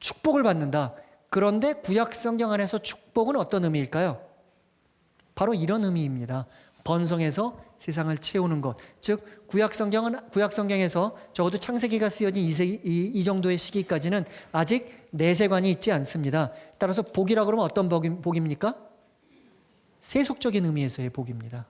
축복을 받는다. 그런데 구약 성경 안에서 축복은 어떤 의미일까요? 바로 이런 의미입니다. 번성해서 세상을 채우는 것. 즉 구약 성경에서 적어도 창세기가 쓰여진 이 정도의 시기까지는 아직 내세관이 있지 않습니다. 따라서 복이라 그러면 어떤 복입니까? 세속적인 의미에서의 복입니다.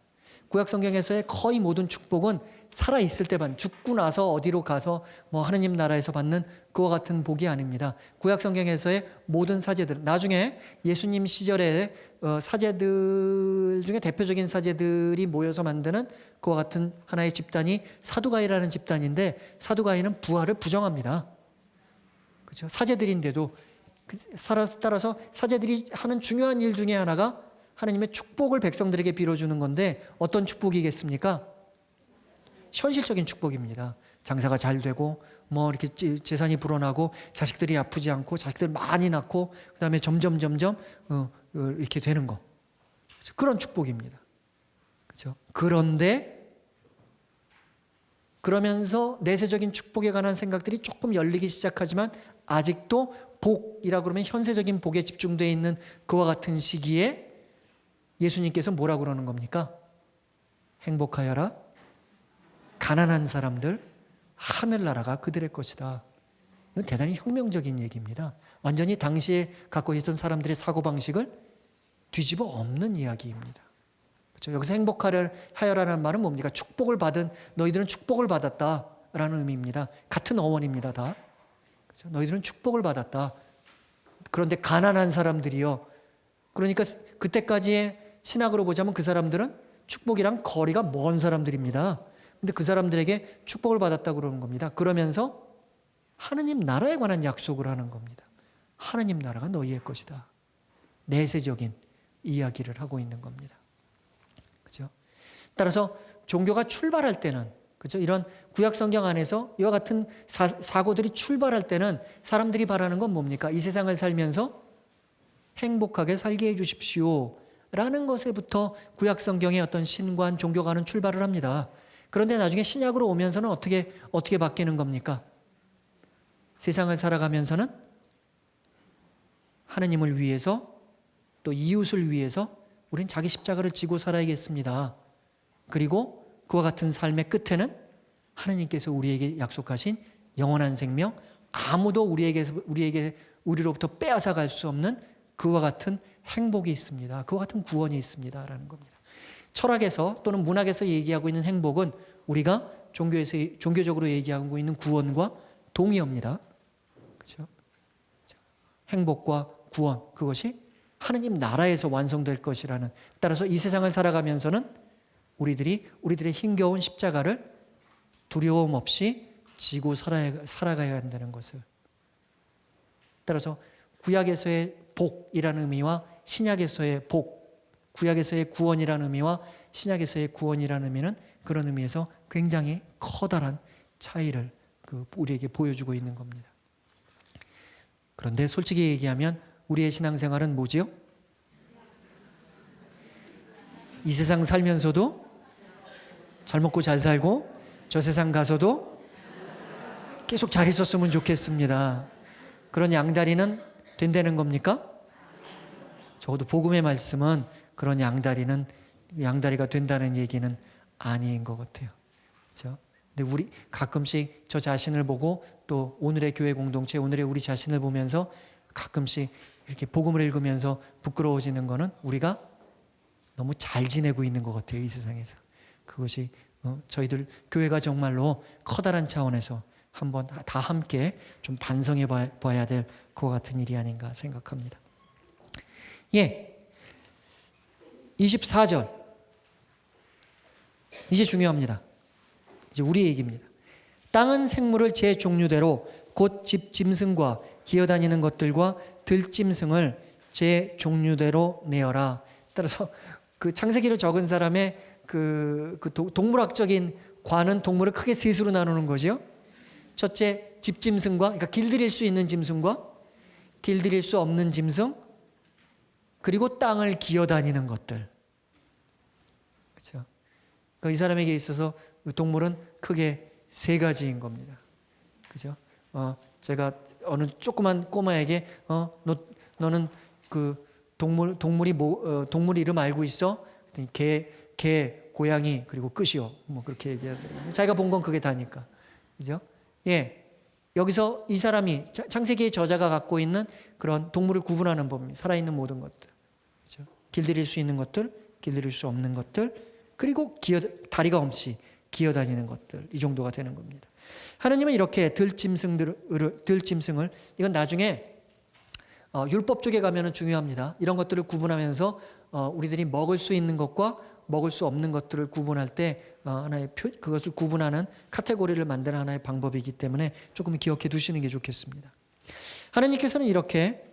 구약 성경에서의 거의 모든 축복은 살아있을 때만, 죽고 나서 어디로 가서 하느님 나라에서 받는 그와 같은 복이 아닙니다. 구약 성경에서의 모든 사제들, 나중에 예수님 시절에 사제들 중에 대표적인 사제들이 모여서 만드는 그와 같은 하나의 집단이 사두가이라는 집단인데, 사두가이는 부활을 부정합니다. 그렇죠? 사제들인데도. 따라서 사제들이 하는 중요한 일 중에 하나가 하나님의 축복을 백성들에게 빌어주는 건데, 어떤 축복이겠습니까? 현실적인 축복입니다. 장사가 잘 되고 이렇게 재산이 불어나고 자식들이 아프지 않고 자식들 많이 낳고 그다음에 점점 이렇게 되는 거. 그런 축복입니다. 그렇죠? 그러면서 내세적인 축복에 관한 생각들이 조금 열리기 시작하지만, 아직도 복이라 그러면 현세적인 복에 집중되어 있는 그와 같은 시기에 예수님께서 뭐라고 그러는 겁니까? 행복하여라. 가난한 사람들, 하늘나라가 그들의 것이다. 이건 대단히 혁명적인 얘기입니다. 완전히 당시에 갖고 있던 사람들의 사고방식을 뒤집어 엎는 이야기입니다. 그렇죠? 여기서 행복하여라는 말은 뭡니까? 너희들은 축복을 받았다라는 의미입니다. 같은 어원입니다. 다. 그렇죠? 너희들은 축복을 받았다. 그런데 가난한 사람들이요. 그러니까 그때까지의 신학으로 보자면 그 사람들은 축복이랑 거리가 먼 사람들입니다. 근데 그 사람들에게 축복을 받았다고 그러는 겁니다. 그러면서 하느님 나라에 관한 약속을 하는 겁니다. 하느님 나라가 너희의 것이다. 내세적인 이야기를 하고 있는 겁니다. 그죠? 따라서 종교가 출발할 때는, 그죠? 이런 구약 성경 안에서 이와 같은 사고들이 출발할 때는 사람들이 바라는 건 뭡니까? 이 세상을 살면서 행복하게 살게 해 주십시오 라는 것에부터 구약 성경의 어떤 신관, 종교가는 출발을 합니다. 그런데 나중에 신약으로 오면서는 어떻게 바뀌는 겁니까? 세상을 살아가면서는 하느님을 위해서, 또 이웃을 위해서 우린 자기 십자가를 지고 살아야겠습니다. 그리고 그와 같은 삶의 끝에는 하느님께서 우리에게 약속하신 영원한 생명, 아무도 우리로부터 빼앗아 갈 수 없는 그와 같은 행복이 있습니다. 그와 같은 구원이 있습니다라는 겁니다. 철학에서 또는 문학에서 얘기하고 있는 행복은 우리가 종교적으로 얘기하고 있는 구원과 동의어입니다. 그렇죠? 행복과 구원, 그것이 하느님 나라에서 완성될 것이라는. 따라서 이 세상을 살아가면서는 우리들의 힘겨운 십자가를 두려움 없이 지고 살아가야 한다는 것을. 따라서 구약에서의 복이라는 의미와 신약에서의 구약에서의 구원이라는 의미와 신약에서의 구원이라는 의미는 그런 의미에서 굉장히 커다란 차이를 우리에게 보여주고 있는 겁니다. 그런데 솔직히 얘기하면 우리의 신앙생활은 뭐지요? 이 세상 살면서도 잘 먹고 잘 살고 저 세상 가서도 계속 잘 있었으면 좋겠습니다. 그런 양다리는 된다는 겁니까? 적어도 복음의 말씀은 그런 양다리가 된다는 얘기는 아닌 것 같아요. 그렇죠? 근데 우리 가끔씩 저 자신을 보고 또 오늘의 교회 공동체, 오늘의 우리 자신을 보면서 가끔씩 이렇게 복음을 읽으면서 부끄러워지는 거는 우리가 너무 잘 지내고 있는 것 같아요. 이 세상에서. 그것이 저희들 교회가 정말로 커다란 차원에서 한번 다 함께 좀 반성해 봐야 될 그와 같은 일이 아닌가 생각합니다. 24절. 이제 중요합니다. 이제 우리 얘기입니다. 땅은 생물을 제 종류대로 곧 집 짐승과 기어다니는 것들과 들짐승을 제 종류대로 내어라. 따라서 그 창세기를 적은 사람의 그 동물학적인 관은 동물을 크게 셋으로 나누는 거죠. 첫째, 집짐승과, 그러니까 길들일 수 있는 짐승과 길들일 수 없는 짐승, 그리고 땅을 기어다니는 것들. 그렇죠? 그러니까 이 사람에게 있어서 동물은 크게 세 가지인 겁니다. 그죠? 제가 어느 조그만 꼬마에게 너는 그 동물 이름 알고 있어? 개, 고양이 그리고 끝이요. 뭐 그렇게 얘기하더라고요. 자기가 본 건 그게 다니까. 그죠? 예. 여기서 이 사람이 창세기의 저자가 갖고 있는 그런 동물을 구분하는 법입니다. 살아있는 모든 것들. 그죠? 길들일 수 있는 것들, 길들일 수 없는 것들, 그리고 다리가 없이 기어다니는 것들. 이 정도가 되는 겁니다. 하나님은 이렇게 들짐승을 이건 나중에 율법 쪽에 가면은 중요합니다. 이런 것들을 구분하면서 우리들이 먹을 수 있는 것과 먹을 수 없는 것들을 구분할 때 그것을 구분하는 카테고리를 만드는 하나의 방법이기 때문에 조금 기억해 두시는 게 좋겠습니다. 하나님께서는 이렇게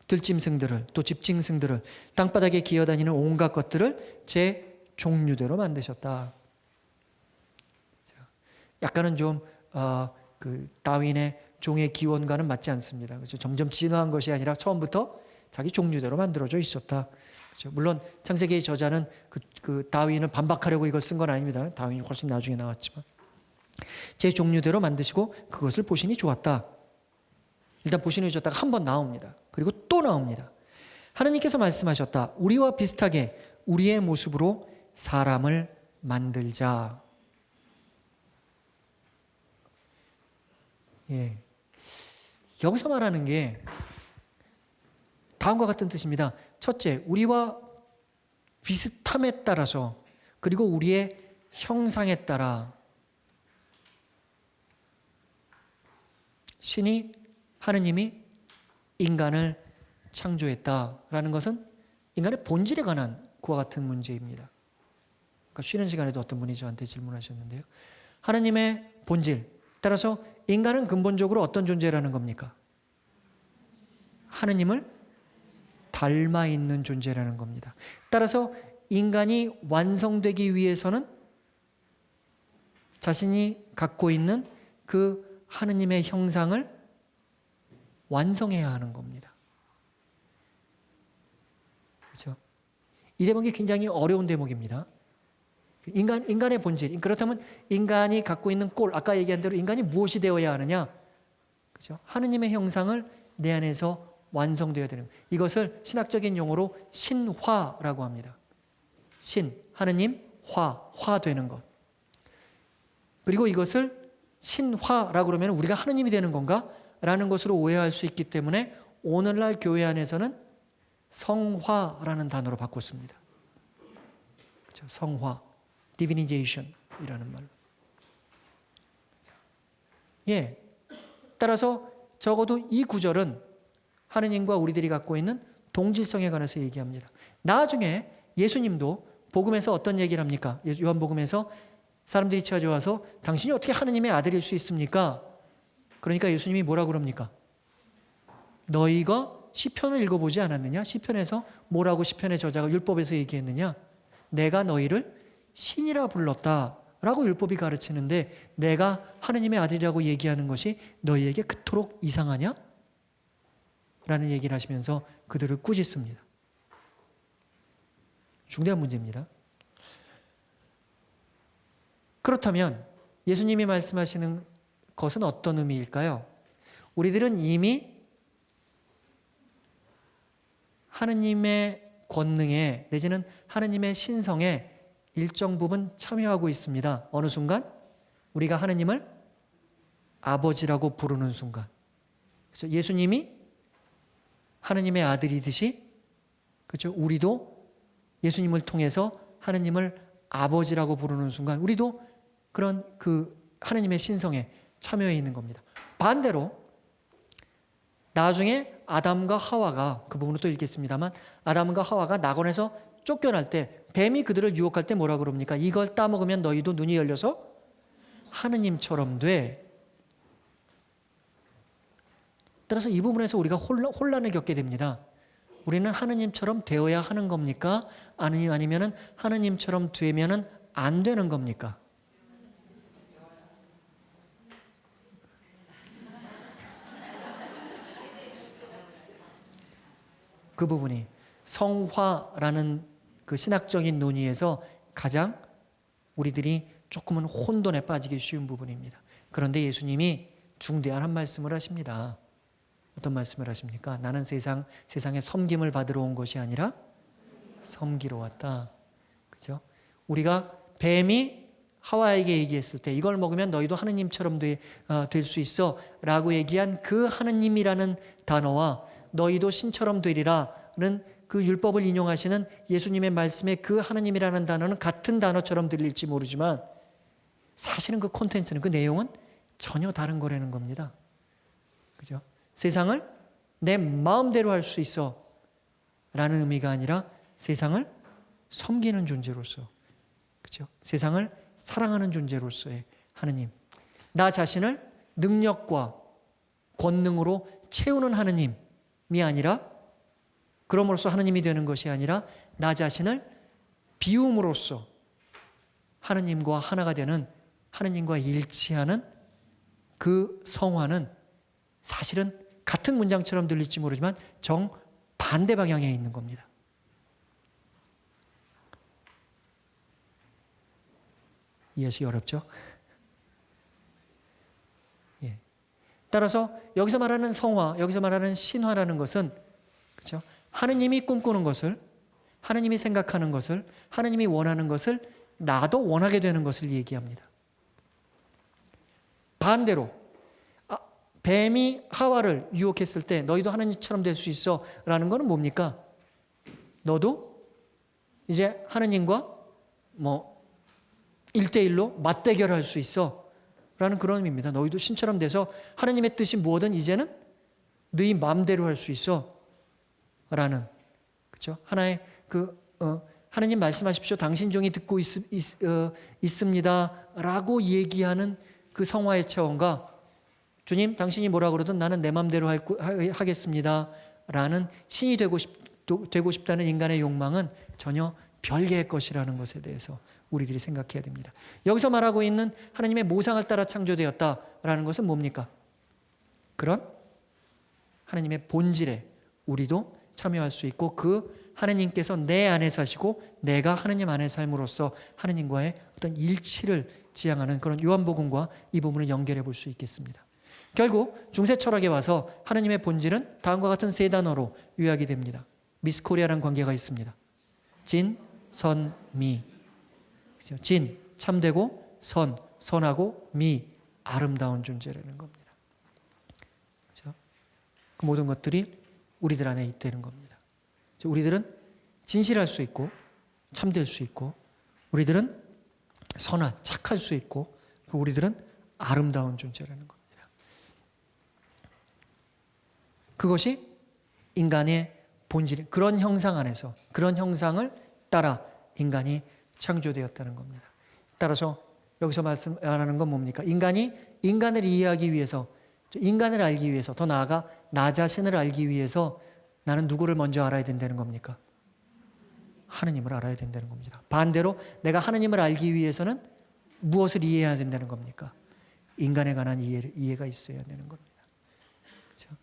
들짐승들을 또 집짐승들을 땅바닥에 기어다니는 온갖 것들을 제 종류대로 만드셨다. 약간은 좀 그 다윈의 종의 기원과는 맞지 않습니다. 그렇죠? 점점 진화한 것이 아니라 처음부터 자기 종류대로 만들어져 있었다. 그렇죠? 물론 창세기의 저자는 그 다윈을 반박하려고 이걸 쓴 건 아닙니다. 다윈이 훨씬 나중에 나왔지만 제 종류대로 만드시고 그것을 보시니 좋았다. 일단 보시니 좋았다가 한 번 나옵니다. 그리고 또 나옵니다. 하나님께서 말씀하셨다. 우리와 비슷하게 우리의 모습으로 사람을 만들자. 예. 여기서 말하는 게 다음과 같은 뜻입니다. 첫째, 우리와 비슷함에 따라서 그리고 우리의 형상에 따라 신이 하느님이 인간을 창조했다라는 것은 인간의 본질에 관한 그와 같은 문제입니다. 그러니까 쉬는 시간에도 어떤 분이 저한테 질문하셨는데요. 하느님의 본질, 따라서 인간은 근본적으로 어떤 존재라는 겁니까? 하느님을 닮아 있는 존재라는 겁니다. 따라서 인간이 완성되기 위해서는 자신이 갖고 있는 그 하느님의 형상을 완성해야 하는 겁니다. 그렇죠? 이 대목이 굉장히 어려운 대목입니다. 인간의 본질. 그렇다면 인간이 갖고 있는 꼴, 아까 얘기한 대로 인간이 무엇이 되어야 하느냐? 그렇죠? 하느님의 형상을 내 안에서 완성되어야 되는 거예요. 이것을 신학적인 용어로 신화라고 합니다. 신, 하느님, 화되는 것. 그리고 이것을 신화라고 그러면 우리가 하느님이 되는 건가? 라는 것으로 오해할 수 있기 때문에 오늘날 교회 안에서는 성화라는 단어로 바꿨습니다. 그렇죠? 성화, divinization이라는 말로. 예. 따라서 적어도 이 구절은 하느님과 우리들이 갖고 있는 동질성에 관해서 얘기합니다. 나중에 예수님도 복음에서 어떤 얘기를 합니까? 요한복음에서 사람들이 찾아와서 당신이 어떻게 하느님의 아들일 수 있습니까? 그러니까 예수님이 뭐라고 그럽니까? 너희가 시편을 읽어보지 않았느냐? 시편에서 뭐라고 시편의 저자가 율법에서 얘기했느냐? 내가 너희를 신이라 불렀다라고 율법이 가르치는데 내가 하느님의 아들이라고 얘기하는 것이 너희에게 그토록 이상하냐? 라는 얘기를 하시면서 그들을 꾸짖습니다. 중대한 문제입니다. 그렇다면 예수님이 말씀하시는 것은 어떤 의미일까요? 우리들은 이미 하느님의 권능에 내지는 하느님의 신성에 일정 부분 참여하고 있습니다. 어느 순간? 우리가 하느님을 아버지라고 부르는 순간. 그래서 예수님이 하느님의 아들이듯이 그렇죠? 우리도 예수님을 통해서 하느님을 아버지라고 부르는 순간 우리도 그런 그 하느님의 신성에 참여해 있는 겁니다. 반대로 나중에 아담과 하와가 그 부분을 또 읽겠습니다만 아담과 하와가 낙원에서 쫓겨날 때 뱀이 그들을 유혹할 때 뭐라 그럽니까? 이걸 따먹으면 너희도 눈이 열려서 하느님처럼 돼. 따라서 이 부분에서 우리가 혼란을 겪게 됩니다. 우리는 하느님처럼 되어야 하는 겁니까? 아니면은 하느님처럼 되면은 안 되는 겁니까? 그 부분이 성화라는 그 신학적인 논의에서 가장 우리들이 조금은 혼돈에 빠지기 쉬운 부분입니다. 그런데 예수님이 중대한 한 말씀을 하십니다. 어떤 말씀을 하십니까? 나는 세상에 섬김을 받으러 온 것이 아니라 섬기러 왔다. 그죠? 우리가 뱀이 하와에게 얘기했을 때 이걸 먹으면 너희도 하느님처럼 될 수 있어 라고 얘기한 그 하느님이라는 단어와 너희도 신처럼 되리라는 그 율법을 인용하시는 예수님의 말씀에 그 하느님이라는 단어는 같은 단어처럼 들릴지 모르지만 사실은 그 콘텐츠는, 그 내용은 전혀 다른 거라는 겁니다. 그죠? 세상을 내 마음대로 할 수 있어 라는 의미가 아니라 세상을 섬기는 존재로서, 그죠? 세상을 사랑하는 존재로서의 하느님, 나 자신을 능력과 권능으로 채우는 하느님이 아니라, 그럼으로써 하느님이 되는 것이 아니라 나 자신을 비움으로써 하느님과 하나가 되는, 하느님과 일치하는 그 성화는 사실은 같은 문장처럼 들릴지 모르지만 정반대 방향에 있는 겁니다. 이해하시기 어렵죠? 예. 따라서 여기서 말하는 성화, 여기서 말하는 신화라는 것은, 그렇죠? 하느님이 꿈꾸는 것을, 하느님이 생각하는 것을, 하느님이 원하는 것을 나도 원하게 되는 것을 얘기합니다. 반대로 뱀이 하와를 유혹했을 때 너희도 하느님처럼 될 수 있어 라는 것은 뭡니까? 너도 이제 하느님과 1대1로 맞대결할 수 있어 라는 그런 의미입니다. 너희도 신처럼 돼서 하느님의 뜻이 무엇든 이제는 너희 마음대로 할 수 있어 라는, 그렇죠? 하나의 하느님 말씀하십시오. 당신 종이 듣고 있습니다 라고 얘기하는 그 성화의 차원과 주님 당신이 뭐라 그러든 나는 내 마음대로 하겠습니다 라는 신이 되고 싶다는 인간의 욕망은 전혀 별개의 것이라는 것에 대해서 우리들이 생각해야 됩니다. 여기서 말하고 있는 하나님의 모상을 따라 창조되었다라는 것은 뭡니까? 그런 하나님의 본질에 우리도 참여할 수 있고, 그 하나님께서 내 안에 사시고 내가 하나님 안에 삶으로써 하나님과의 어떤 일치를 지향하는 그런 요한복음과 이 부분을 연결해 볼 수 있겠습니다. 결국 중세 철학에 와서 하나님의 본질은 다음과 같은 세 단어로 요약이 됩니다. 미스코리아라는 관계가 있습니다. 진, 선, 미. 진, 참되고, 선, 선하고, 미, 아름다운 존재라는 겁니다. 그렇죠? 그 모든 것들이 우리들 안에 있다는 겁니다. 우리들은 진실할 수 있고 참될 수 있고, 우리들은 착할 수 있고, 우리들은 아름다운 존재라는 겁니다. 그것이 인간의 본질, 그런 형상 안에서, 그런 형상을 따라 인간이 창조되었다는 겁니다. 따라서 여기서 말씀하는 건 뭡니까? 인간이 인간을 이해하기 위해서, 인간을 알기 위해서, 더 나아가 나 자신을 알기 위해서 나는 누구를 먼저 알아야 된다는 겁니까? 하느님을 알아야 된다는 겁니다. 반대로 내가 하느님을 알기 위해서는 무엇을 이해해야 된다는 겁니까? 인간에 관한 이해가 있어야 되는 겁니다. 그렇죠?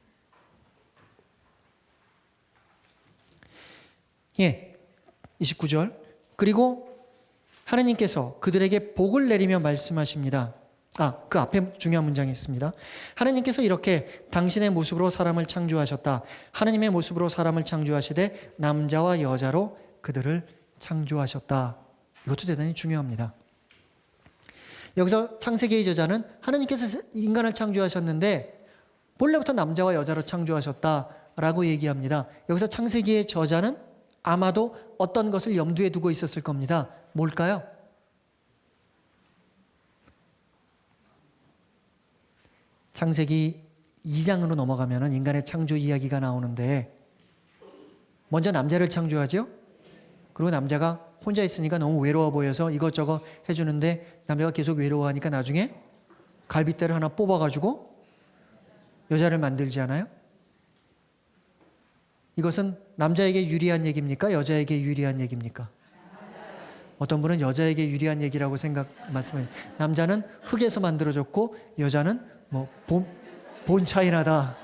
예, 29절. 그리고 하느님께서 그들에게 복을 내리며 말씀하십니다. 그 앞에 중요한 문장이 있습니다. 하느님께서 이렇게 당신의 모습으로 사람을 창조하셨다. 하느님의 모습으로 사람을 창조하시되 남자와 여자로 그들을 창조하셨다. 이것도 대단히 중요합니다. 여기서 창세기의 저자는 하느님께서 인간을 창조하셨는데 본래부터 남자와 여자로 창조하셨다라고 얘기합니다. 여기서 창세기의 저자는 아마도 어떤 것을 염두에 두고 있었을 겁니다. 뭘까요? 창세기 2장으로 넘어가면 인간의 창조 이야기가 나오는데 먼저 남자를 창조하죠. 그리고 남자가 혼자 있으니까 너무 외로워 보여서 이것저것 해주는데 남자가 계속 외로워하니까 나중에 갈빗대를 하나 뽑아가지고 여자를 만들지 않아요? 이것은 남자에게 유리한 얘기입니까? 여자에게 유리한 얘기입니까? 어떤 분은 여자에게 유리한 얘기라고 말씀해요. 남자는 흙에서 만들어졌고 여자는 본 차이 나다.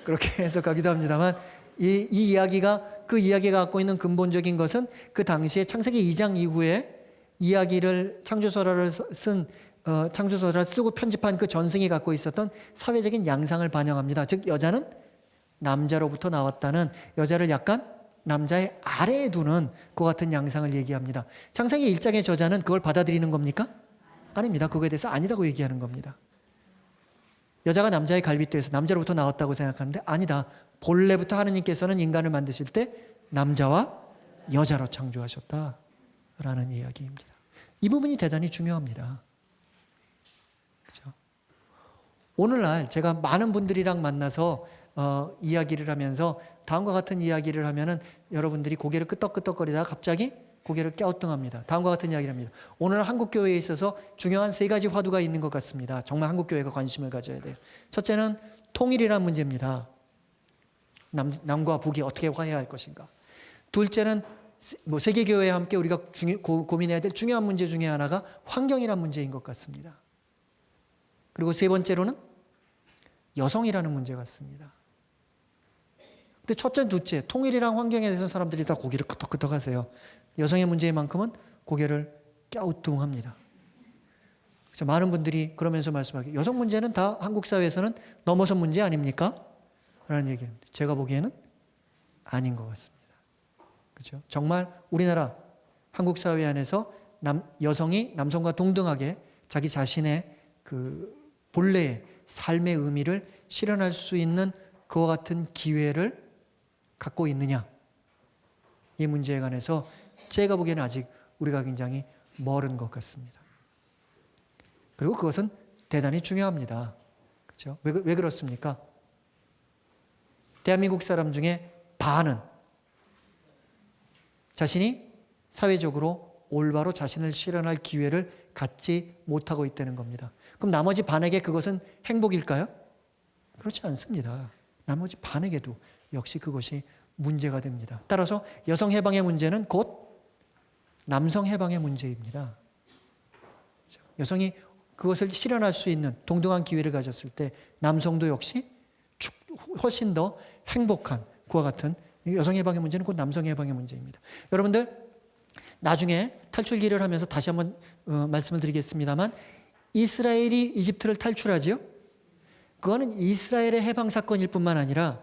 그렇게 해석하기도 합니다만 이 이야기가, 그 이야기가 갖고 있는 근본적인 것은 그 당시에 창세기 2장 이후에 이야기를 창조서를 쓰고 편집한 그 전승이 갖고 있었던 사회적인 양상을 반영합니다. 즉 여자는 남자로부터 나왔다는, 여자를 약간 남자의 아래에 두는 그 같은 양상을 얘기합니다. 창세기 1장의 저자는 그걸 받아들이는 겁니까? 아닙니다. 그거에 대해서 아니라고 얘기하는 겁니다. 여자가 남자의 갈빗대에서 남자로부터 나왔다고 생각하는데 아니다. 본래부터 하느님께서는 인간을 만드실 때 남자와 여자로 창조하셨다라는 이야기입니다. 이 부분이 대단히 중요합니다. 그렇죠? 오늘날 제가 많은 분들이랑 만나서 이야기를 하면서 다음과 같은 이야기를 하면은 여러분들이 고개를 끄덕끄덕거리다가 갑자기 고개를 갸우뚱합니다. 다음과 같은 이야기를 합니다. 오늘 한국 교회에 있어서 중요한 3가지 화두가 있는 것 같습니다. 정말 한국 교회가 관심을 가져야 돼요. 첫째는 통일이라는 문제입니다. 남과 북이 어떻게 화해할 것인가. 둘째는 세계 교회와 함께 우리가 고민해야 될 중요한 문제 중에 하나가 환경이라는 문제인 것 같습니다. 그리고 세 번째로는 여성이라는 문제 같습니다. 근데 첫째, 둘째, 통일이랑 환경에 대해서 사람들이 다 고개를 끄덕끄덕 하세요. 여성의 문제만큼은 고개를 갸우뚱합니다. 그래서 많은 분들이 그러면서 말씀하기를 여성 문제는 다 한국 사회에서는 넘어선 문제 아닙니까? 라는 얘기입니다. 제가 보기에는 아닌 것 같습니다. 그렇죠? 정말 우리나라 한국 사회 안에서 여성이 남성과 동등하게 자기 자신의 그 본래의 삶의 의미를 실현할 수 있는 그와 같은 기회를 갖고 있느냐, 이 문제에 관해서 제가 보기에는 아직 우리가 굉장히 멀은 것 같습니다. 그리고 그것은 대단히 중요합니다. 그렇죠? 왜 그렇습니까? 대한민국 사람 중에 반은 자신이 사회적으로 올바로 자신을 실현할 기회를 갖지 못하고 있다는 겁니다. 그럼 나머지 반에게 그것은 행복일까요? 그렇지 않습니다. 나머지 반에게도 역시 그것이 문제가 됩니다. 따라서 여성 해방의 문제는 곧 남성 해방의 문제입니다. 여성이 그것을 실현할 수 있는 동등한 기회를 가졌을 때 남성도 역시 훨씬 더 행복한 그와 같은 여성 해방의 문제는 곧 남성 해방의 문제입니다. 여러분들 나중에 탈출기를 하면서 다시 한번 말씀을 드리겠습니다만 이스라엘이 이집트를 탈출하지요. 그거는 이스라엘의 해방 사건일 뿐만 아니라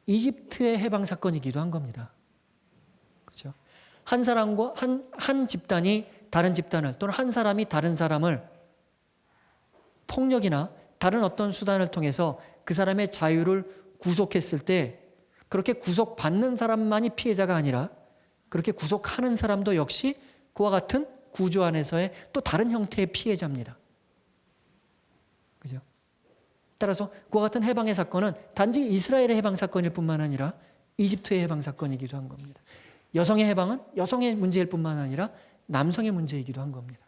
이집트의 해방 사건이기도 한 겁니다. 그렇죠? 한 사람과 한 집단이 다른 집단을 또는 한 사람이 다른 사람을 폭력이나 다른 어떤 수단을 통해서 그 사람의 자유를 구속했을 때 그렇게 구속받는 사람만이 피해자가 아니라 그렇게 구속하는 사람도 역시 그와 같은 구조 안에서의 또 다른 형태의 피해자입니다. 그죠? 따라서 그와 같은 해방의 사건은 단지 이스라엘의 해방 사건일 뿐만 아니라 이집트의 해방 사건이기도 한 겁니다. 여성의 해방은 여성의 문제일 뿐만 아니라 남성의 문제이기도 한 겁니다.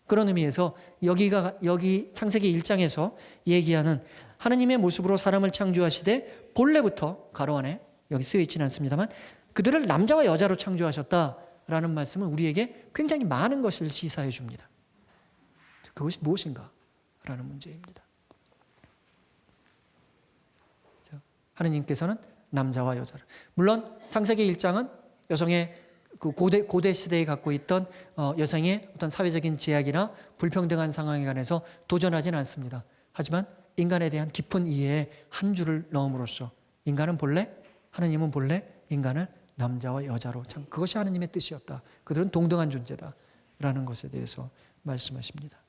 그런 의미에서 여기 창세기 1장에서 얘기하는 하느님의 모습으로 사람을 창조하시되 본래부터 가로 안에 여기 쓰여 있지는 않습니다만 그들을 남자와 여자로 창조하셨다라는 말씀은 우리에게 굉장히 많은 것을 시사해 줍니다. 그것이 무엇인가? 라는 문제입니다. 하느님께서는 남자와 여자를, 물론 창세기 1장은 여성의 그 고대 시대에 갖고 있던 여성의 어떤 사회적인 제약이나 불평등한 상황에 관해서 도전하지는 않습니다. 하지만 인간에 대한 깊은 이해에 한 줄을 넣음으로써 하느님은 본래 인간을 남자와 여자로 그것이 하느님의 뜻이었다. 그들은 동등한 존재다라는 것에 대해서 말씀하십니다.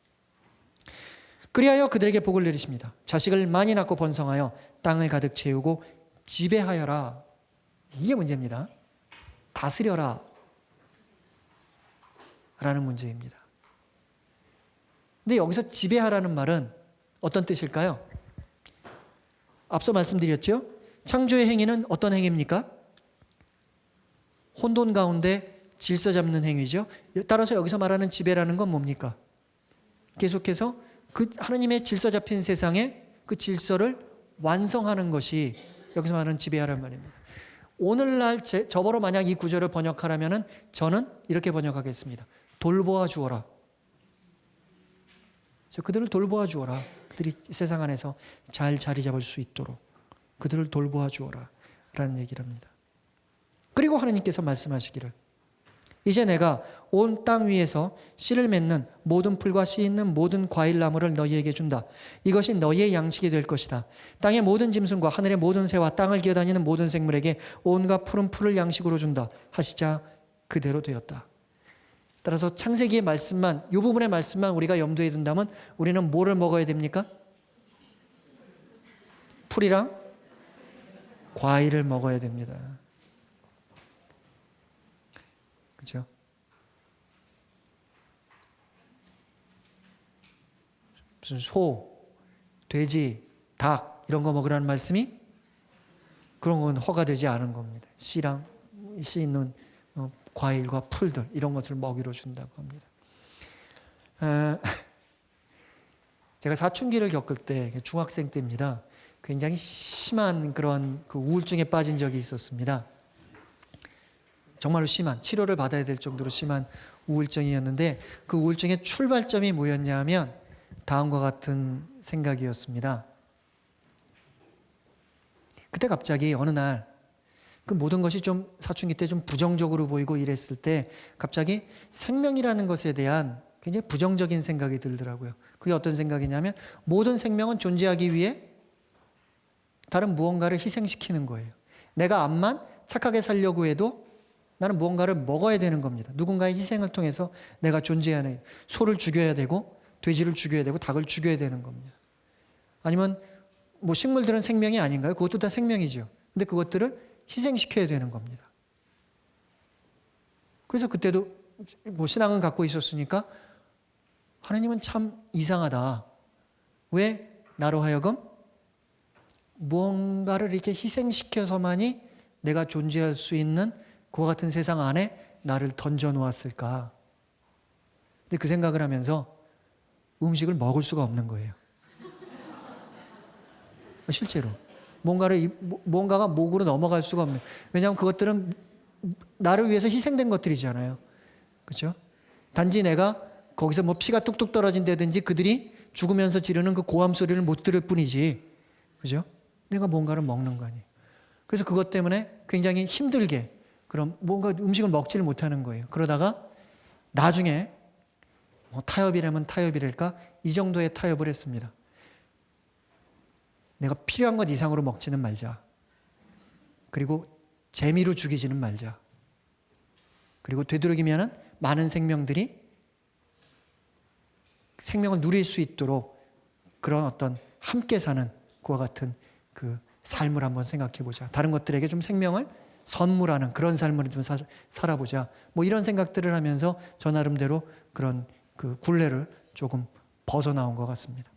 그리하여 그들에게 복을 내리십니다. 자식을 많이 낳고 번성하여 땅을 가득 채우고 지배하여라. 이게 문제입니다. 다스려라 라는 문제입니다. 근데 여기서 지배하라는 말은 어떤 뜻일까요? 앞서 말씀드렸죠? 창조의 행위는 어떤 행위입니까? 혼돈 가운데 질서 잡는 행위죠. 따라서 여기서 말하는 지배라는 건 뭡니까? 계속해서 그 하나님의 질서 잡힌 세상에 그 질서를 완성하는 것이 여기서 말하는 지배하라는 말입니다. 오늘날 저버로 만약 이 구절을 번역하라면 저는 이렇게 번역하겠습니다. 돌보아 주어라. 그들을 돌보아 주어라. 그들이 세상 안에서 잘 자리 잡을 수 있도록 그들을 돌보아 주어라 라는 얘기를 합니다. 그리고 하나님께서 말씀하시기를 이제 내가 온 땅 위에서 씨를 맺는 모든 풀과 씨 있는 모든 과일 나무를 너희에게 준다. 이것이 너희의 양식이 될 것이다. 땅의 모든 짐승과 하늘의 모든 새와 땅을 기어다니는 모든 생물에게 온갖 푸른 풀을 양식으로 준다. 하시자 그대로 되었다. 따라서 창세기의 말씀만, 이 부분의 말씀만 우리가 염두에 둔다면 우리는 뭐를 먹어야 됩니까? 풀이랑 과일을 먹어야 됩니다. 그렇죠? 무슨 소, 돼지, 닭 이런 거 먹으라는 말씀이 그런 건 허가되지 않은 겁니다. 씨랑 씨 있는 과일과 풀들 이런 것을 먹이로 준다고 합니다. 제가 사춘기를 겪을 때 중학생 때입니다. 굉장히 심한 그런 그 우울증에 빠진 적이 있었습니다. 정말로 심한 치료를 받아야 될 정도로 심한 우울증이었는데 그 우울증의 출발점이 뭐였냐면 다음과 같은 생각이었습니다. 그때 갑자기 어느 날 그 모든 것이 좀 사춘기 때 좀 부정적으로 보이고 이랬을 때 갑자기 생명이라는 것에 대한 굉장히 부정적인 생각이 들더라고요. 그게 어떤 생각이냐면 모든 생명은 존재하기 위해 다른 무언가를 희생시키는 거예요. 내가 암만 착하게 살려고 해도 나는 무언가를 먹어야 되는 겁니다. 누군가의 희생을 통해서 내가 존재하는, 소를 죽여야 되고 돼지를 죽여야 되고 닭을 죽여야 되는 겁니다. 아니면 뭐 식물들은 생명이 아닌가요? 그것도 다 생명이죠. 근데 그것들을 희생시켜야 되는 겁니다. 그래서 그때도 뭐 신앙은 갖고 있었으니까 하나님은 참 이상하다. 왜 나로 하여금 무언가를 이렇게 희생시켜서만이 내가 존재할 수 있는 그와 같은 세상 안에 나를 던져 놓았을까? 근데 그 생각을 하면서 음식을 먹을 수가 없는 거예요. 실제로. 뭔가가 목으로 넘어갈 수가 없는. 왜냐하면 그것들은 나를 위해서 희생된 것들이잖아요. 그렇죠? 단지 내가 거기서 뭐 피가 뚝뚝 떨어진다든지 그들이 죽으면서 지르는 그 고함 소리를 못 들을 뿐이지. 그죠? 내가 뭔가를 먹는 거 아니에요. 그래서 그것 때문에 굉장히 힘들게 그럼 뭔가 음식을 먹지를 못하는 거예요. 그러다가 나중에 뭐 타협이라면 타협이랄까? 이 정도의 타협을 했습니다. 내가 필요한 것 이상으로 먹지는 말자. 그리고 재미로 죽이지는 말자. 그리고 되도록이면 많은 생명들이 생명을 누릴 수 있도록 그런 어떤 함께 사는 그와 같은 그 삶을 한번 생각해 보자. 다른 것들에게 좀 생명을 선물하는 그런 삶을 좀 살아보자. 뭐 이런 생각들을 하면서 저 나름대로 그런 그 굴레를 조금 벗어나온 것 같습니다.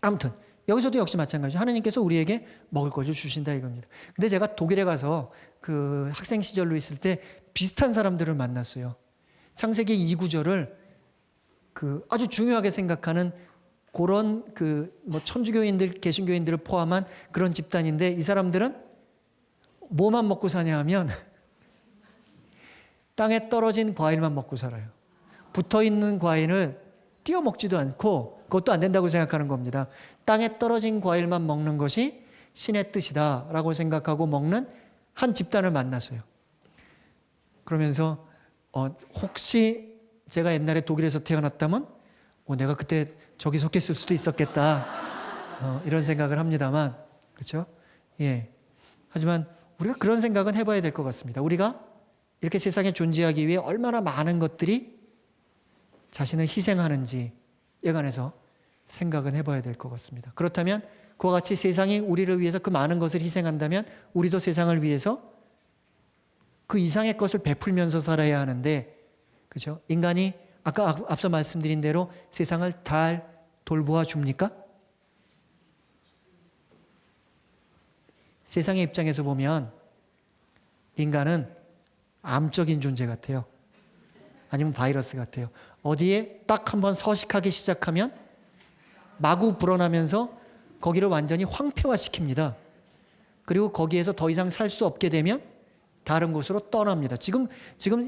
아무튼 여기서도 역시 마찬가지죠. 하나님께서 우리에게 먹을 것을 주신다 이겁니다. 근데 제가 독일에 가서 그 학생 시절로 있을 때 비슷한 사람들을 만났어요. 창세기 2구절을 그 아주 중요하게 생각하는 그런 그 뭐 천주교인들, 개신교인들을 포함한 그런 집단인데 이 사람들은 뭐만 먹고 사냐 하면 땅에 떨어진 과일만 먹고 살아요. 붙어 있는 과일을 띄워 먹지도 않고 그것도 안 된다고 생각하는 겁니다. 땅에 떨어진 과일만 먹는 것이 신의 뜻이다라고 생각하고 먹는 한 집단을 만났어요. 그러면서 혹시 제가 옛날에 독일에서 태어났다면 내가 그때 저기 속했을 수도 있었겠다 이런 생각을 합니다만 그렇죠? 예. 하지만 우리가 그런 생각은 해봐야 될 것 같습니다. 우리가 이렇게 세상에 존재하기 위해 얼마나 많은 것들이 자신을 희생하는지에 관해서 생각은 해봐야 될 것 같습니다. 그렇다면 그와 같이 세상이 우리를 위해서 그 많은 것을 희생한다면 우리도 세상을 위해서 그 이상의 것을 베풀면서 살아야 하는데 그렇죠? 인간이 아까 앞서 말씀드린 대로 세상을 잘 돌보아 줍니까? 세상의 입장에서 보면 인간은 암적인 존재 같아요. 아니면 바이러스 같아요. 어디에 딱 한번 서식하기 시작하면 마구 불어나면서 거기를 완전히 황폐화시킵니다. 그리고 거기에서 더 이상 살 수 없게 되면 다른 곳으로 떠납니다. 지금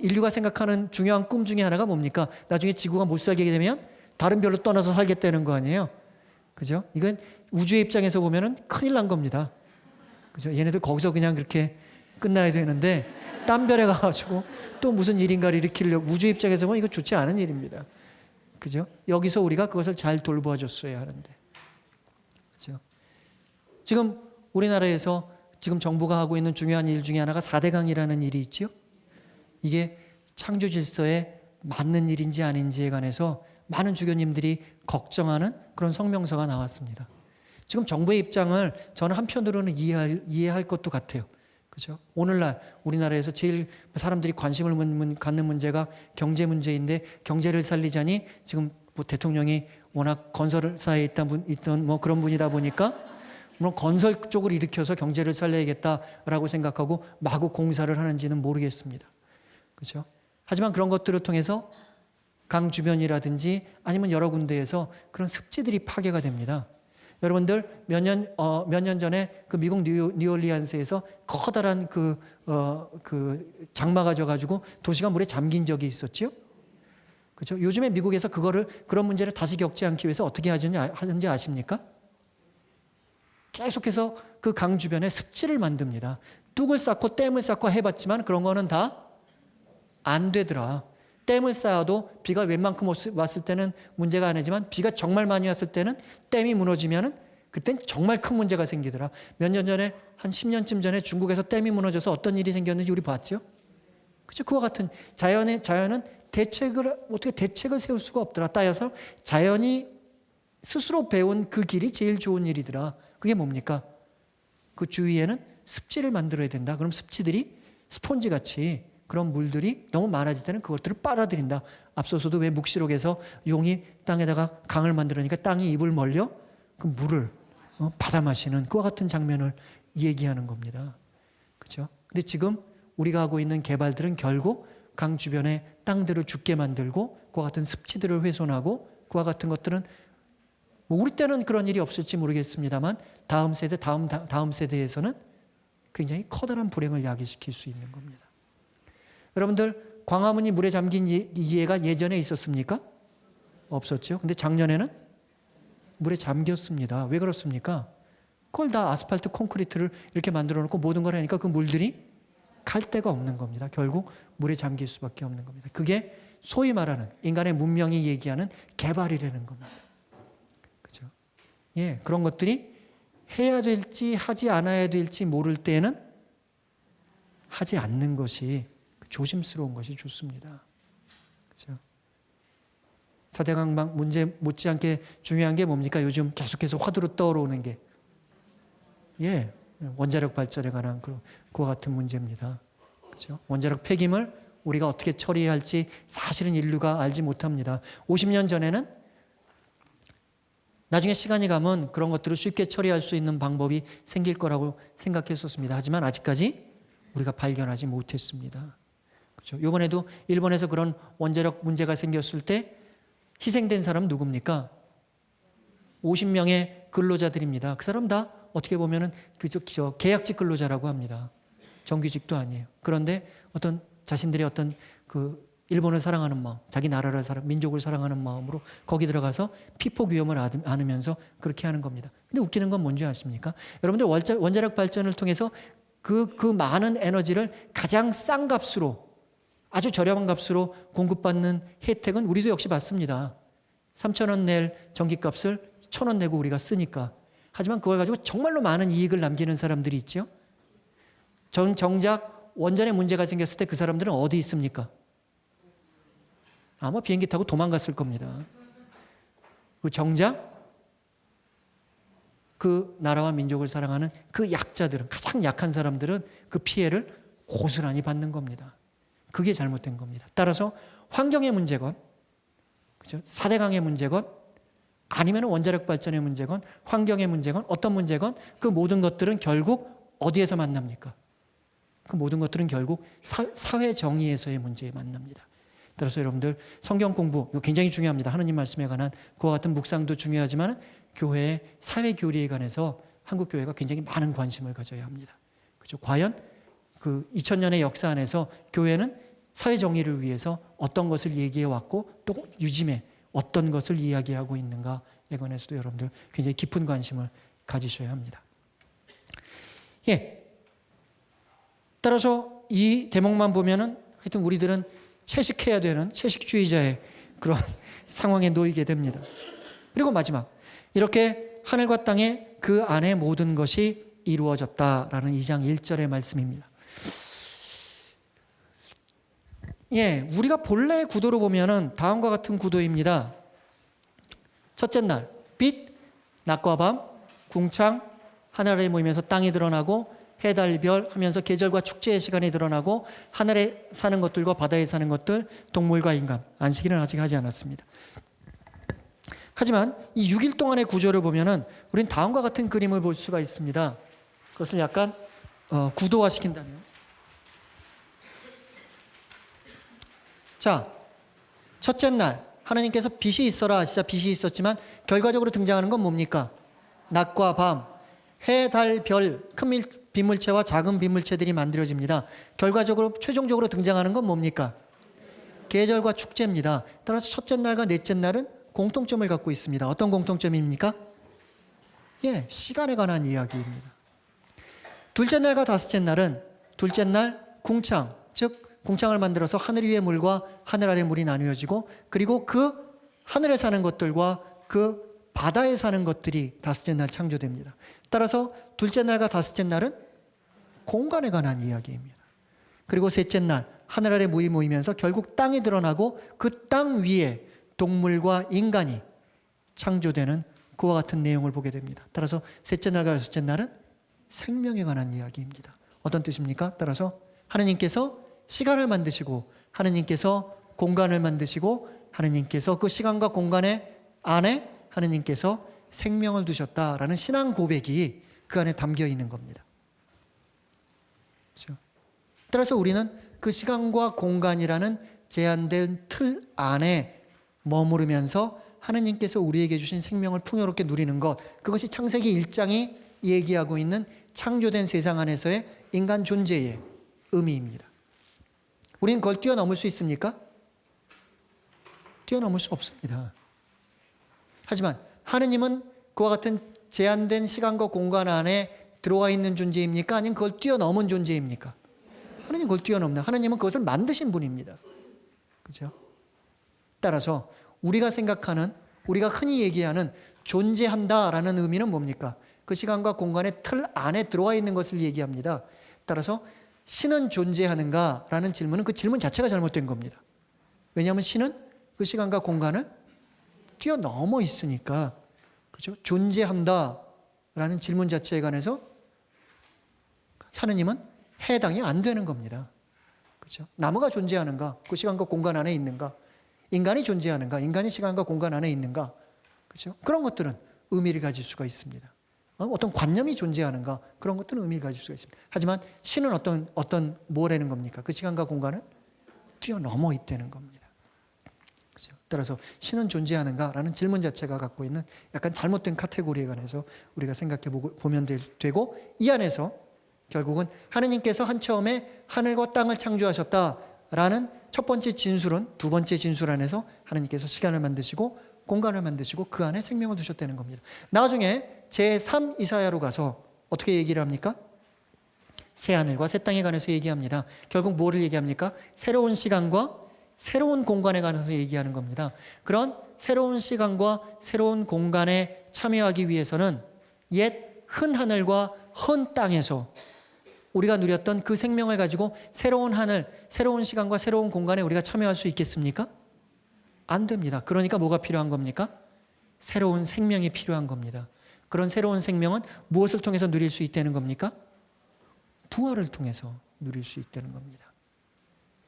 인류가 생각하는 중요한 꿈 중에 하나가 뭡니까? 나중에 지구가 못 살게 되면 다른 별로 떠나서 살겠다는 거 아니에요? 그죠? 이건 우주의 입장에서 보면은 큰일 난 겁니다. 그죠? 얘네들 거기서 그냥 그렇게 끝나야 되는데 딴별에 가가지고 또 무슨 일인가를 일으키려고, 우주 입장에서 보면 이거 좋지 않은 일입니다. 그죠? 여기서 우리가 그것을 잘 돌보아줬어야 하는데. 그죠? 지금 우리나라에서 지금 정부가 하고 있는 중요한 일 중에 하나가 4대강이라는 일이 있죠. 이게 창조 질서에 맞는 일인지 아닌지에 관해서 많은 주교님들이 걱정하는 그런 성명서가 나왔습니다. 지금 정부의 입장을 저는 한편으로는 이해할 것도 같아요. 그죠? 오늘날 우리나라에서 제일 사람들이 관심을 갖는 문제가 경제 문제인데, 경제를 살리자니 지금 뭐 대통령이 워낙 건설사에 있던 뭐 그런 분이다 보니까 물론 건설 쪽을 일으켜서 경제를 살려야겠다라고 생각하고 마구 공사를 하는지는 모르겠습니다. 그렇죠? 하지만 그런 것들을 통해서 강 주변이라든지 아니면 여러 군데에서 그런 습지들이 파괴가 됩니다. 여러분들 몇 년 전에 그 미국 뉴올리안스에서 커다란 그 장마가 져가지고 도시가 물에 잠긴 적이 있었죠. 그렇죠? 요즘에 미국에서 그런 문제를 다시 겪지 않기 위해서 어떻게 하는지 아십니까? 계속해서 그 강 주변에 습지를 만듭니다. 뚝을 쌓고 댐을 쌓고 해봤지만 그런 거는 다 안 되더라. 댐을 쌓아도 비가 웬만큼 왔을 때는 문제가 아니지만 비가 정말 많이 왔을 때는 댐이 무너지면은 그땐 정말 큰 문제가 생기더라. 몇 년 전에 한 10년쯤 전에 중국에서 댐이 무너져서 어떤 일이 생겼는지 우리 봤죠? 그죠? 그와 같은 자연은 어떻게 대책을 세울 수가 없더라. 따라서 자연이 스스로 배운 그 길이 제일 좋은 일이더라. 그게 뭡니까? 그 주위에는 습지를 만들어야 된다. 그럼 습지들이 스폰지같이 그런 물들이 너무 많아질 때는 그것들을 빨아들인다. 앞서서도 왜 묵시록에서 용이 땅에다가 강을 만들으니까 땅이 입을 벌려 그 물을 받아 마시는 그와 같은 장면을 얘기하는 겁니다. 그렇죠? 근데 지금 우리가 하고 있는 개발들은 결국 강 주변의 땅들을 죽게 만들고 그와 같은 습지들을 훼손하고 그와 같은 것들은 뭐 우리 때는 그런 일이 없을지 모르겠습니다만 다음 세대, 다음 세대에서는 굉장히 커다란 불행을 야기시킬 수 있는 겁니다. 여러분들 광화문이 물에 잠긴 이해가 예전에 있었습니까? 없었죠. 근데 작년에는 물에 잠겼습니다. 왜 그렇습니까? 그걸 다 아스팔트 콘크리트를 이렇게 만들어 놓고 모든 걸 하니까 그 물들이 갈 데가 없는 겁니다. 결국 물에 잠길 수밖에 없는 겁니다. 그게 소위 말하는 인간의 문명이 얘기하는 개발이라는 겁니다. 그죠? 예, 그런 것들이 해야 될지 하지 않아야 될지 모를 때에는 하지 않는 것이 조심스러운 것이 좋습니다. 그렇죠? 4대강 문제 못지않게 중요한 게 뭡니까? 요즘 계속해서 화두로 떠오르는 게 원자력 발전에 관한 그와 같은 문제입니다. 그렇죠? 원자력 폐기물 우리가 어떻게 처리해야 할지 사실은 인류가 알지 못합니다. 50년 전에는 나중에 시간이 가면 그런 것들을 쉽게 처리할 수 있는 방법이 생길 거라고 생각했었습니다. 하지만 아직까지 우리가 발견하지 못했습니다. 그렇죠? 이번에도 일본에서 그런 원자력 문제가 생겼을 때 희생된 사람은 누굽니까? 50명의 근로자들입니다. 그 사람 다 어떻게 보면은 계약직 근로자라고 합니다. 정규직도 아니에요. 그런데 자신들의 일본을 사랑하는 마음, 자기 나라를 민족을 사랑하는 마음으로 거기 들어가서 피폭 위험을 안으면서 그렇게 하는 겁니다. 근데 웃기는 건 뭔지 아십니까? 여러분들 원자력 발전을 통해서 그 많은 에너지를 가장 싼 값으로 아주 저렴한 값으로 공급받는 혜택은 우리도 역시 받습니다. 3,000원 낼 전기값을 1,000원 내고 우리가 쓰니까. 하지만 그걸 가지고 정말로 많은 이익을 남기는 사람들이 있죠. 정작 원전에 문제가 생겼을 때 그 사람들은 어디 있습니까? 아마 비행기 타고 도망갔을 겁니다. 정작 그 나라와 민족을 사랑하는 그 약자들은, 가장 약한 사람들은 그 피해를 고스란히 받는 겁니다. 그게 잘못된 겁니다. 따라서 환경의 문제건, 그죠? 4대강의 문제건, 아니면 원자력 발전의 문제건, 환경의 문제건, 어떤 문제건 그 모든 것들은 결국 어디에서 만납니까? 그 모든 것들은 결국 사회 정의에서의 문제에 만납니다. 따라서 여러분들 성경 공부 이거 굉장히 중요합니다. 하느님 말씀에 관한 그와 같은 묵상도 중요하지만 교회의 사회 교리에 관해서 한국 교회가 굉장히 많은 관심을 가져야 합니다. 그렇죠? 과연 그 2000년의 역사 안에서 교회는 사회 정의를 위해서 어떤 것을 얘기해 왔고 또 요즘에 어떤 것을 이야기하고 있는가에 관해서도 여러분들 굉장히 깊은 관심을 가지셔야 합니다. 따라서 이 대목만 보면은 하여튼 우리들은 채식해야 되는 채식주의자의 그런 상황에 놓이게 됩니다. 그리고 마지막, 이렇게 하늘과 땅에 그 안에 모든 것이 이루어졌다라는 2장 1절의 말씀입니다. 예, 우리가 본래의 구도로 보면은 다음과 같은 구도입니다. 첫째 날, 빛, 낮과 밤, 궁창, 하늘 아래 모이면서 땅이 드러나고 해, 달, 별 하면서 계절과 축제의 시간이 드러나고 하늘에 사는 것들과 바다에 사는 것들, 동물과 인간, 안식일은 아직 하지 않았습니다. 하지만 이 6일 동안의 구조를 보면은 우린 다음과 같은 그림을 볼 수가 있습니다. 그것을 약간 구도화시킨다면, 자, 첫째 날 하나님께서 빛이 있어라, 진짜 빛이 있었지만 결과적으로 등장하는 건 뭡니까? 낮과 밤, 해, 달, 별, 큰 빗물체와 작은 빗물체들이 만들어집니다. 결과적으로 최종적으로 등장하는 건 뭡니까? 계절과 축제입니다. 따라서 첫째 날과 넷째 날은 공통점을 갖고 있습니다. 어떤 공통점입니까? 예, 시간에 관한 이야기입니다. 둘째 날과 다섯째 날은 둘째 날 궁창, 즉 궁창을 만들어서 하늘 위의 물과 하늘 아래 물이 나누어지고, 그리고 그 하늘에 사는 것들과 그 바다에 사는 것들이 다섯째 날 창조됩니다. 따라서 둘째 날과 다섯째 날은 공간에 관한 이야기입니다. 그리고 셋째 날 하늘 아래 물이 모이면서 결국 땅이 드러나고 그 땅 위에 동물과 인간이 창조되는 그와 같은 내용을 보게 됩니다. 따라서 셋째 날과 여섯째 날은 생명에 관한 이야기입니다. 어떤 뜻입니까? 따라서 하느님께서 시간을 만드시고, 하느님께서 공간을 만드시고, 하느님께서 그 시간과 공간의 안에 하느님께서 생명을 두셨다라는 신앙 고백이 그 안에 담겨 있는 겁니다. 그렇죠? 따라서 우리는 그 시간과 공간이라는 제한된 틀 안에 머무르면서 하느님께서 우리에게 주신 생명을 풍요롭게 누리는 것, 그것이 창세기 1장이 얘기하고 있는 창조된 세상 안에서의 인간 존재의 의미입니다. 우리는 그걸 뛰어넘을 수 있습니까? 뛰어넘을 수 없습니다. 하지만 하느님은 그와 같은 제한된 시간과 공간 안에 들어와 있는 존재입니까? 아니면 그걸 뛰어넘은 존재입니까? 하느님 그걸 뛰어넘는, 하느님은 그것을 만드신 분입니다. 그렇죠? 따라서 우리가 생각하는, 우리가 흔히 얘기하는 존재한다라는 의미는 뭡니까? 그 시간과 공간의 틀 안에 들어와 있는 것을 얘기합니다. 따라서 신은 존재하는가라는 질문은 그 질문 자체가 잘못된 겁니다. 왜냐하면 신은 그 시간과 공간을 뛰어넘어 있으니까, 그렇죠? 존재한다라는 질문 자체에 관해서 하느님은 해당이 안 되는 겁니다. 그렇죠? 나무가 존재하는가? 그 시간과 공간 안에 있는가? 인간이 존재하는가? 인간이 시간과 공간 안에 있는가? 그렇죠? 그런 것들은 의미를 가질 수가 있습니다. 어떤 관념이 존재하는가? 그런 것들은 의미를 가질 수가 있습니다. 하지만 신은 어떤 뭐라는 겁니까? 그 시간과 공간을 뛰어넘어 있다는 겁니다. 그렇죠? 따라서 신은 존재하는가라는 질문 자체가 갖고 있는 약간 잘못된 카테고리에 관해서 우리가 생각해 보면 되고, 이 안에서 결국은 하느님께서 한 처음에 하늘과 땅을 창조하셨다라는 첫 번째 진술은, 두 번째 진술 안에서 하느님께서 시간을 만드시고 공간을 만드시고 그 안에 생명을 두셨다는 겁니다. 나중에 제3 이사야로 가서 어떻게 얘기를 합니까? 새 하늘과 새 땅에 관해서 얘기합니다. 결국 뭐를 얘기합니까? 새로운 시간과 새로운 공간에 관해서 얘기하는 겁니다. 그런 새로운 시간과 새로운 공간에 참여하기 위해서는 옛 흔 하늘과 흔 땅에서 우리가 누렸던 그 생명을 가지고 새로운 하늘, 새로운 시간과 새로운 공간에 우리가 참여할 수 있겠습니까? 안 됩니다. 그러니까 뭐가 필요한 겁니까? 새로운 생명이 필요한 겁니다. 그런 새로운 생명은 무엇을 통해서 누릴 수 있다는 겁니까? 부활을 통해서 누릴 수 있다는 겁니다.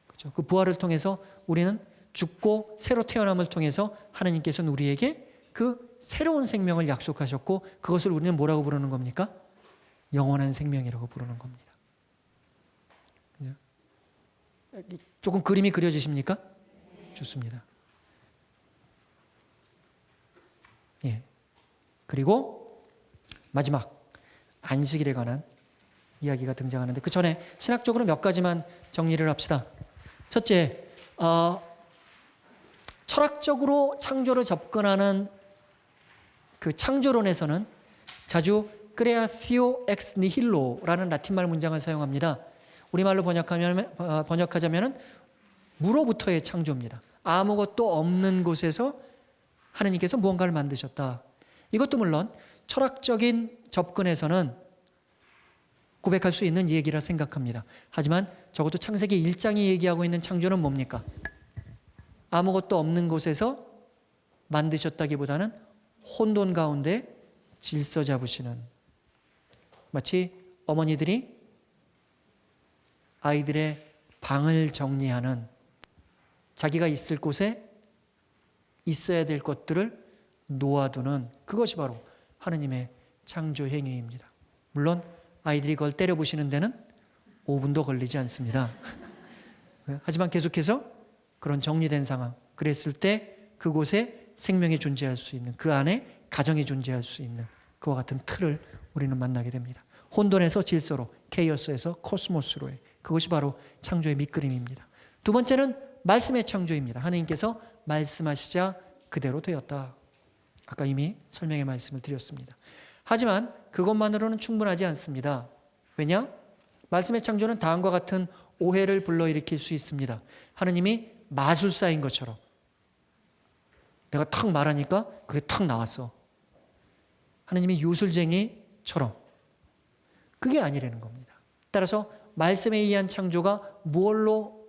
그렇죠? 그 부활을 통해서 우리는 죽고 새로 태어남을 통해서 하나님께서는 우리에게 그 새로운 생명을 약속하셨고, 그것을 우리는 뭐라고 부르는 겁니까? 영원한 생명이라고 부르는 겁니다. 조금 그림이 그려지십니까? 좋습니다. 예. 그리고 마지막 안식일에 관한 이야기가 등장하는데, 그 전에 신학적으로 몇 가지만 정리를 합시다. 첫째, 철학적으로 창조를 접근하는 그 창조론에서는 자주 크레아티오 엑스 니힐로라는 라틴말 문장을 사용합니다. 우리말로 번역하자면 무로부터의 창조입니다. 아무것도 없는 곳에서 하느님께서 무언가를 만드셨다. 이것도 물론 철학적인 접근에서는 고백할 수 있는 얘기라 생각합니다. 하지만 적어도 창세기 1장이 얘기하고 있는 창조는 뭡니까? 아무것도 없는 곳에서 만드셨다기보다는 혼돈 가운데 질서 잡으시는, 마치 어머니들이 아이들의 방을 정리하는, 자기가 있을 곳에 있어야 될 것들을 놓아두는, 그것이 바로 하느님의 창조 행위입니다. 물론 아이들이 그걸 때려부시는 데는 5분도 걸리지 않습니다. 하지만 계속해서 그런 정리된 상황, 그랬을 때 그곳에 생명이 존재할 수 있는, 그 안에 가정이 존재할 수 있는 그와 같은 틀을 우리는 만나게 됩니다. 혼돈에서 질서로, 케이오스에서 코스모스로의, 그것이 바로 창조의 밑그림입니다. 두 번째는 말씀의 창조입니다. 하나님께서 말씀하시자 그대로 되었다. 아까 이미 설명의 말씀을 드렸습니다. 하지만 그것만으로는 충분하지 않습니다. 왜냐? 말씀의 창조는 다음과 같은 오해를 불러일으킬 수 있습니다. 하느님이 마술사인 것처럼, 내가 탁 말하니까 그게 탁 나왔어. 하느님이 요술쟁이처럼. 그게 아니라는 겁니다. 따라서 말씀에 의한 창조가 무엇로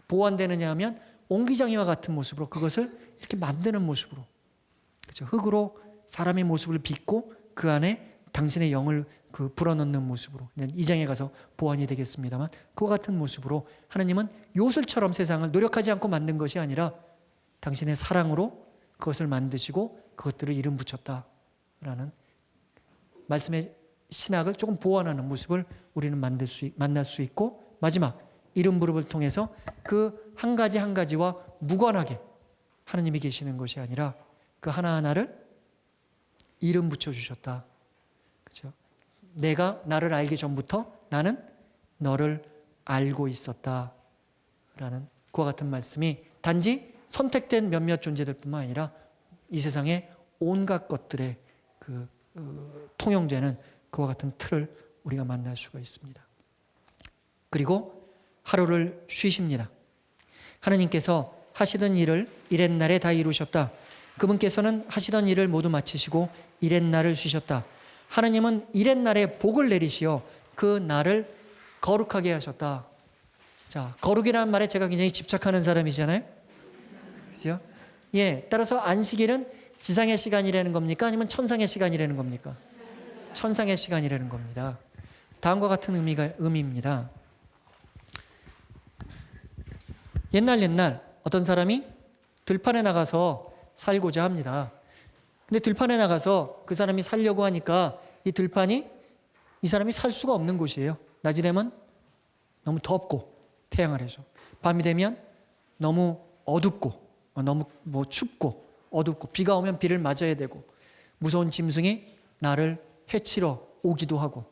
보완되느냐 하면 옹기장이와 같은 모습으로, 그것을 이렇게 만드는 모습으로, 그렇죠? 흙으로 사람의 모습을 빚고 그 안에 당신의 영을 불어넣는 모습으로, 2장에 가서 보완이 되겠습니다만, 그와 같은 모습으로 하나님은 요술처럼 세상을 노력하지 않고 만든 것이 아니라 당신의 사랑으로 그것을 만드시고 그것들을 이름 붙였다라는 말씀의 신학을 조금 보완하는 모습을 우리는 만날 수 있고, 마지막 이름 부름을 통해서 그 한 가지 한 가지와 무관하게 하나님이 계시는 것이 아니라 그 하나하나를 이름 붙여주셨다. 그렇죠? 내가 나를 알기 전부터 나는 너를 알고 있었다. 라는 그와 같은 말씀이 단지 선택된 몇몇 존재들 뿐만 아니라 이 세상의 온갖 것들에 통용되는 그와 같은 틀을 우리가 만날 수가 있습니다. 그리고 하루를 쉬십니다. 하느님께서 하시던 일을 이렛날에 다 이루셨다. 그분께서는 하시던 일을 모두 마치시고 이렛날을 쉬셨다. 하느님은 이렛날에 복을 내리시어 그 날을 거룩하게 하셨다. 자, 거룩이라는 말에 제가 굉장히 집착하는 사람이잖아요. 그렇죠? 예, 따라서 안식일은 지상의 시간이라는 겁니까? 아니면 천상의 시간이라는 겁니까? 천상의 시간이라는 겁니다. 다음과 같은 의미입니다. 옛날 어떤 사람이 들판에 나가서 살고자 합니다. 근데 들판에 나가서 그 사람이 살려고 하니까 이 들판이 이 사람이 살 수가 없는 곳이에요. 낮이 되면 너무 덥고 태양 아래서, 밤이 되면 너무 어둡고 너무 춥고 어둡고, 비가 오면 비를 맞아야 되고, 무서운 짐승이 나를 해치러 오기도 하고,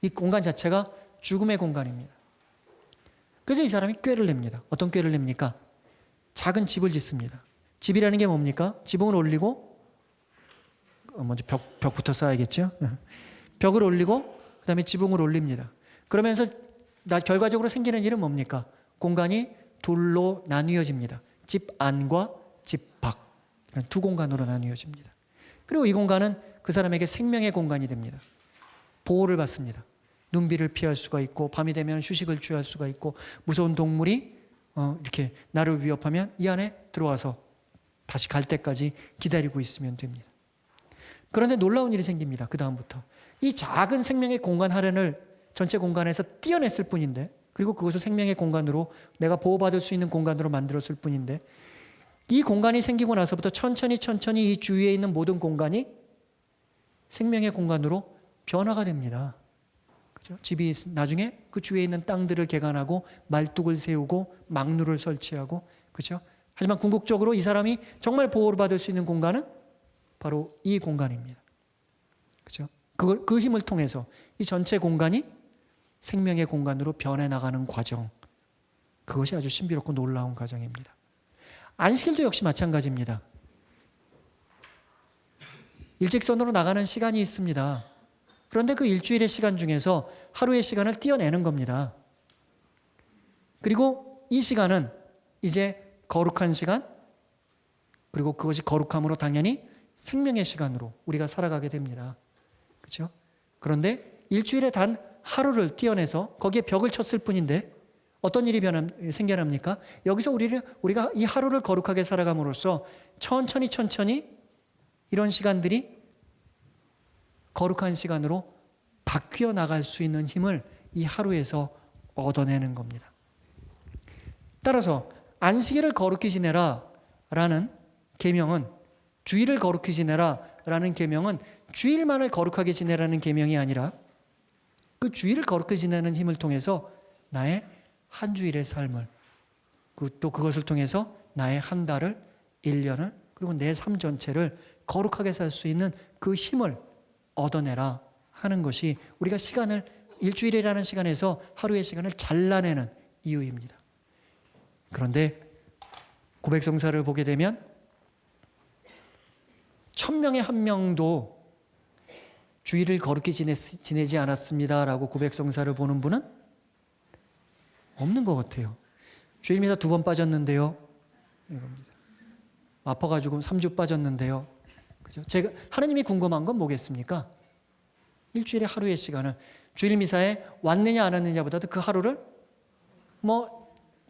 이 공간 자체가 죽음의 공간입니다. 그래서 이 사람이 꾀를 냅니다. 어떤 꾀를 냅니까? 작은 집을 짓습니다. 집이라는 게 뭡니까? 지붕을 올리고, 먼저 벽부터 쌓아야겠죠? 벽을 올리고 그 다음에 지붕을 올립니다. 그러면서 결과적으로 생기는 일은 뭡니까? 공간이 둘로 나뉘어집니다. 집 안과 집 밖, 두 공간으로 나뉘어집니다. 그리고 이 공간은 그 사람에게 생명의 공간이 됩니다. 보호를 받습니다. 눈비를 피할 수가 있고, 밤이 되면 휴식을 취할 수가 있고, 무서운 동물이 이렇게 나를 위협하면 이 안에 들어와서 다시 갈 때까지 기다리고 있으면 됩니다. 그런데 놀라운 일이 생깁니다. 그 다음부터 이 작은 생명의 공간 하나를 전체 공간에서 띄어냈을 뿐인데, 그리고 그것을 생명의 공간으로, 내가 보호받을 수 있는 공간으로 만들었을 뿐인데, 이 공간이 생기고 나서부터 천천히 이 주위에 있는 모든 공간이 생명의 공간으로 변화가 됩니다. 그렇죠? 집이 나중에 그 주위에 있는 땅들을 개간하고 말뚝을 세우고 망루를 설치하고, 그렇죠? 하지만 궁극적으로 이 사람이 정말 보호를 받을 수 있는 공간은 바로 이 공간입니다. 그렇죠? 그 힘을 통해서 이 전체 공간이 생명의 공간으로 변해 나가는 과정, 그것이 아주 신비롭고 놀라운 과정입니다. 안식일도 역시 마찬가지입니다. 일직선으로 나가는 시간이 있습니다. 그런데 그 일주일의 시간 중에서 하루의 시간을 떼어내는 겁니다. 그리고 이 시간은 이제 거룩한 시간, 그리고 그것이 거룩함으로 당연히 생명의 시간으로 우리가 살아가게 됩니다. 그렇죠? 그런데 일주일에 단 하루를 떼어내서 거기에 벽을 쳤을 뿐인데 어떤 일이 생겨납니까? 여기서 우리가 이 하루를 거룩하게 살아감으로써 천천히 이런 시간들이 거룩한 시간으로 바뀌어 나갈 수 있는 힘을 이 하루에서 얻어내는 겁니다. 따라서 안식일을 거룩히 지내라 라는 계명은, 주일을 거룩히 지내라 라는 계명은 주일만을 거룩하게 지내라는 계명이 아니라 그 주일을 거룩히 지내는 힘을 통해서 나의 한 주일의 삶을, 또 그것을 통해서 나의 한 달을, 1년을, 그리고 내 삶 전체를 거룩하게 살 수 있는 그 힘을 얻어내라 하는 것이 우리가 시간을, 일주일이라는 시간에서 하루의 시간을 잘라내는 이유입니다. 그런데 고백성사를 보게 되면 1000명의 한 명도 주일을 거룩히 지내지 않았습니다라고 고백성사를 보는 분은 없는 것 같아요. 주일미사 2번 빠졌는데요. 이겁니다. 아파가지고 3주 빠졌는데요. 그죠? 제가, 하나님이 궁금한 건 뭐겠습니까? 일주일에 하루의 시간을, 주일미사에 왔느냐 안 왔느냐보다도 그 하루를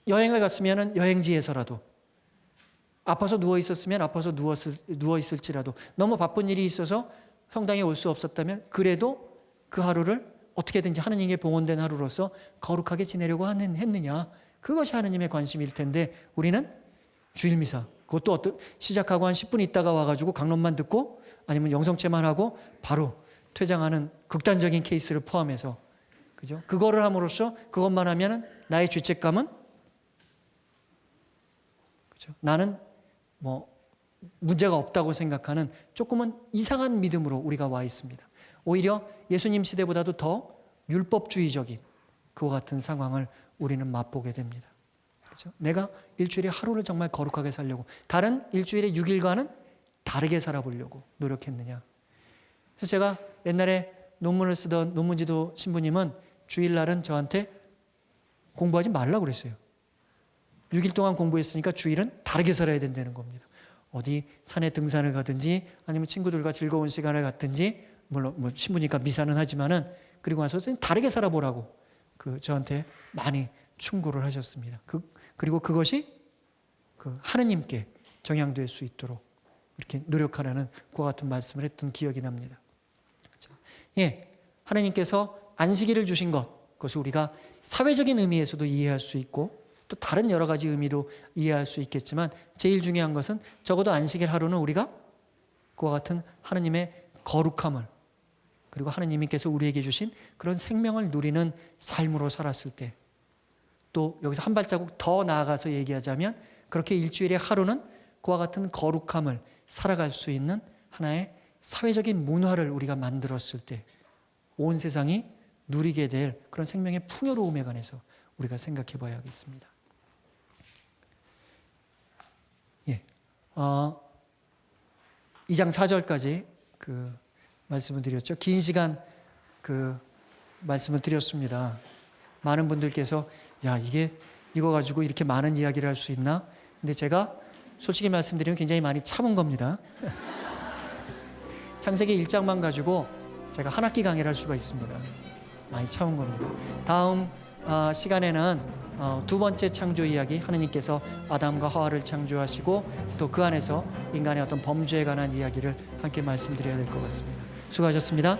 여행을 갔으면 여행지에서라도, 아파서 누워 있었으면 아파서 누워 있을지라도, 너무 바쁜 일이 있어서 성당에 올 수 없었다면 그래도 그 하루를 어떻게든지 하나님께 봉헌된 하루로서 거룩하게 지내려고 했느냐, 그것이 하나님의 관심일 텐데 우리는 주일미사, 그것도 시작하고 한 10분 있다가 와가지고 강론만 듣고 아니면 영성체만 하고 바로 퇴장하는 극단적인 케이스를 포함해서, 그죠? 그거를 함으로써 그것만 하면은 나의 죄책감은, 그죠? 나는 문제가 없다고 생각하는 조금은 이상한 믿음으로 우리가 와 있습니다. 오히려 예수님 시대보다도 더 율법주의적인 그와 같은 상황을 우리는 맛보게 됩니다. 그렇죠? 내가 일주일에 하루를 정말 거룩하게 살려고, 다른 일주일의 6일과는 다르게 살아보려고 노력했느냐. 그래서 제가 옛날에 논문을 쓰던 논문지도 신부님은 주일날은 저한테 공부하지 말라고 그랬어요. 6일 동안 공부했으니까 주일은 다르게 살아야 된다는 겁니다. 어디 산에 등산을 가든지 아니면 친구들과 즐거운 시간을 갖든지, 물론 신부니까 미사는 하지만은, 그리고 나서 다르게 살아보라고 저한테 많이 충고를 하셨습니다. 그리고 그것이 하느님께 정향될 수 있도록 이렇게 노력하라는 그와 같은 말씀을 했던 기억이 납니다. 예, 하나님께서 안식일을 주신 것, 그것을 우리가 사회적인 의미에서도 이해할 수 있고 또 다른 여러 가지 의미로 이해할 수 있겠지만, 제일 중요한 것은 적어도 안식일 하루는 우리가 그와 같은 하나님의 거룩함을, 그리고 하나님께서 우리에게 주신 그런 생명을 누리는 삶으로 살았을 때, 또 여기서 한 발자국 더 나아가서 얘기하자면 그렇게 일주일의 하루는 그와 같은 거룩함을 살아갈 수 있는 하나의 사회적인 문화를 우리가 만들었을 때 온 세상이 누리게 될 그런 생명의 풍요로움에 관해서 우리가 생각해 봐야 하겠습니다. 예, 2장 4절까지 말씀을 드렸죠. 긴 시간 말씀을 드렸습니다. 많은 분들께서 이거 가지고 이렇게 많은 이야기를 할 수 있나? 근데 제가 솔직히 말씀드리면 굉장히 많이 참은 겁니다. 창세기 1장만 가지고 제가 한 학기 강의를 할 수가 있습니다. 많이 참은 겁니다. 다음 시간에는 두 번째 창조 이야기, 하느님께서 아담과 하와를 창조하시고 또 그 안에서 인간의 어떤 범죄에 관한 이야기를 함께 말씀드려야 될 것 같습니다. 수고하셨습니다.